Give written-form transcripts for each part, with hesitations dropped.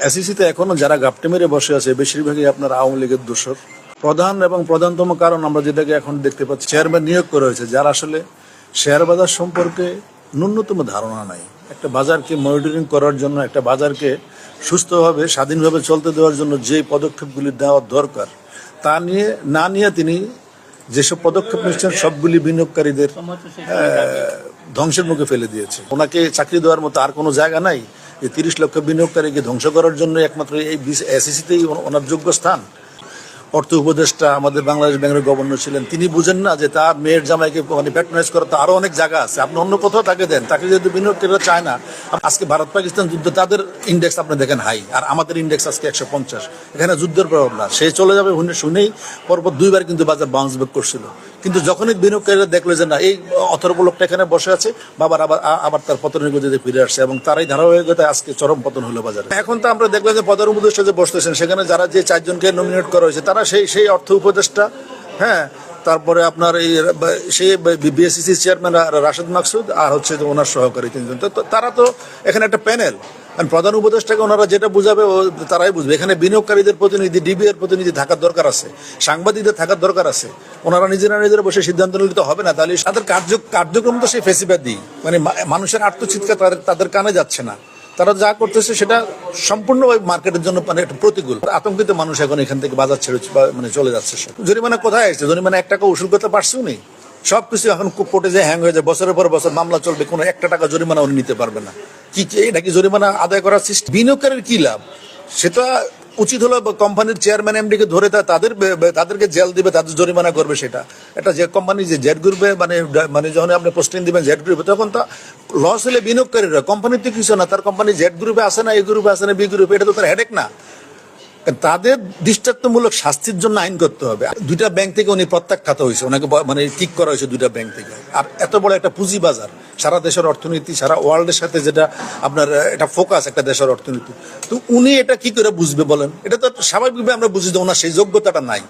এসিসিতে এখনো যারা গাপটে মেরে বসে আছে বেশিরভাগই আপনার আওয়ামী লীগের দোসর। প্রধান এবং প্রধানতম কারণ আমরা যেটাকে এখন দেখতে পাচ্ছি, চেয়ারম্যান নিয়োগ করা হয়েছে যারা আসলে শেয়ার বাজার সম্পর্কে ন্যূনতম ধারণা নাই। একটা বাজারকে মনিটরিং করার জন্য, একটা বাজারকে সুস্থভাবে স্বাধীনভাবে চলতে দেওয়ার জন্য যে পদক্ষেপগুলি দেওয়ার দরকার তা নিয়ে তিনি যেসব পদক্ষেপ নিচ্ছেন সবগুলি বিনিয়োগকারীদের ধ্বংসের মুখে ফেলে দিয়েছে। ওনাকে চাকরি দেওয়ার মতো আর কোনো জায়গা নাই। এই 30 লক্ষ বিনিয়োগকারীকে ধ্বংস করার জন্য একমাত্র এই এসিসিতেই ওনার যোগ্য স্থান। অর্থ উপদেষ্টা আমাদের বাংলাদেশ ব্যাংকের গভর্নর ছিলেন, তিনি বুঝেন না যে তার মেয়ের জামাইকে প্যাট্রোনাইজ করার তো আরো অনেক জায়গা আছে, আপনি অন্য কোথাও তাকে দেন। তাকে যেহেতু বিনিয়োগকারীরা চায় না, আজকে ভারত পাকিস্তান যুদ্ধ তাদের ইন্ডেক্স আপনি দেখেন হাই, আর আমাদের ইন্ডেক্স আজকে 150। এখানে যুদ্ধের প্রভাব না, সে চলে যাবে শুনেই পরপর 2বার কিন্তু বাজার বাউন্স ব্যাক করছিল। কিন্তু যখনই বিনিয়োগকারীরা দেখলো যে না এই অথর্ব লোকটা এখানে বসে আছে, আবার তার পতনের গতিতে ফিরে আসছে এবং তারাই ধারাবাহিকতায় আজকে চরম পতন হলো বাজারে। এখন তো আমরা দেখলাম যে প্রধান উপদেষ্টা যে বসতেছেন, সেখানে যারা যে 4 জনকে নমিনেট করা হয়েছে তারা সেই অর্থ উপদেষ্টা, হ্যাঁ, তারপরে আপনার এই সেই বিএসসিসি চেয়ারম্যান রাশেদ মাকসুদ, আর হচ্ছে ওনার সহকারী 3 জন। তো তারা তো এখানে একটা প্যানেল। প্রধান উপদেষ্টাকে ওনারা যেটা বুঝাবে তারাই বুঝবে। এখানে বিনিয়োগকারীদের প্রতিনিধি, ডিবিএর প্রতিনিধি থাকার দরকার আছে, সাংবাদিকদের থাকার দরকার আছে। ওনারা নিজেরা বসে সিদ্ধান্ত নিলে তো হবে না। তাহলে তাদের কার্যক্রম তো সেই ফেসিবাদী, মানে মানুষের আত্মচিৎকার তাদের কানে যাচ্ছে না। তারা যা করতেছে সেটা সম্পূর্ণ ওই মার্কেটের জন্য মানে একটা প্রতিকূল। আতঙ্কিত মানুষ এখন এখান থেকে বাজার ছেড়ে মানে চলে যাচ্ছে। জরিমানা কোথায় আসছে? জরিমানা 1 টাকা উসুল করতে পারছেও নি। সবকিছু এখন কোর্টে যে হ্যাং হয়ে যায়, বছরের পর বছর মামলা চলবে, কোনো 1 টাকা জরিমানা উনি নিতে পারবে না। এটা কি জরিমানা আদায় করার সিস্টেম? বিনিয়োগকারীর কি লাভ? সেটা উচিত হলো কোম্পানির চেয়ারম্যান এমডিকে ধরে তাদেরকে জেল দিবে, তাদের জরিমানা করবে। সেটা একটা যে কোম্পানি যে জেড গ্রুপে মানে যখন আপনি পোস্টিং দিবেন জেড গ্রুপে, তখন তা লস হলে বিনিয়োগকারীরা, কোম্পানিতে কিছু না। তার কোম্পানি জেড গ্রুপে আসে না, এই গ্রুপে আসে না, বি গ্রুপে, এটা তো তার হেডেক না। তাদের দৃষ্টান্তমূলক শাস্তির জন্য আইন করতে হবে। 2টা ব্যাংক থেকে উনি প্রত্যাখ্যাত হয়েছে, ওনাকে মানে ঠিক করা হয়েছে 2টা ব্যাংক থেকে। আর এত বড় একটা পুঁজি বাজার, সারা দেশের অর্থনীতি, সারা ওয়ার্ল্ডের সাথে যেটা আপনার এটা ফোকাস একটা দেশের অর্থনীতি, তো উনি এটা কি করে বুঝবে বলেন? এটা তো স্বাভাবিকভাবে আমরা বুঝি যে ওনার সেই যোগ্যতাটা নাই।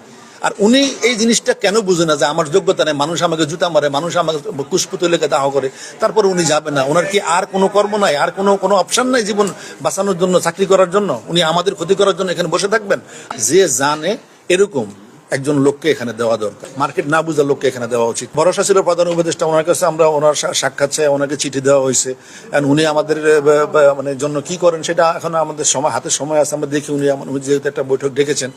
আর উনি এই জিনিসটা কেন বুঝে না যে আমার যোগ্যতা নেই, মানুষ আমাকে জুতা মারে, মানুষ আমাকে কুশপুত লেগে দাহ করে, তারপর উনি যাবে না? ওনার কি আর কোনো কর্ম নাই, আর কোনো অপশন নাই জীবন বাঁচানোর জন্য, চাকরি করার জন্য? উনি আমাদের ক্ষতি করার জন্য এখানে বসে থাকবেন? যে জানে এরকম একজন লোককে এখানে দেওয়া দরকার, মার্কেট না বুঝা লোককে এখানে দেওয়া উচিত। ভরসা ছিল প্রধান উপদেষ্টা, ওনার কাছে আমরা ওনার সাক্ষাৎ চাই, ওনাকে চিঠি দেওয়া হয়েছে। উনি আমাদের মানে জন্য কি করেন সেটা এখন আমাদের হাতে সময় আছে, আমরা দেখি। উনি যেহেতু একটা বৈঠক ডেকেছেন।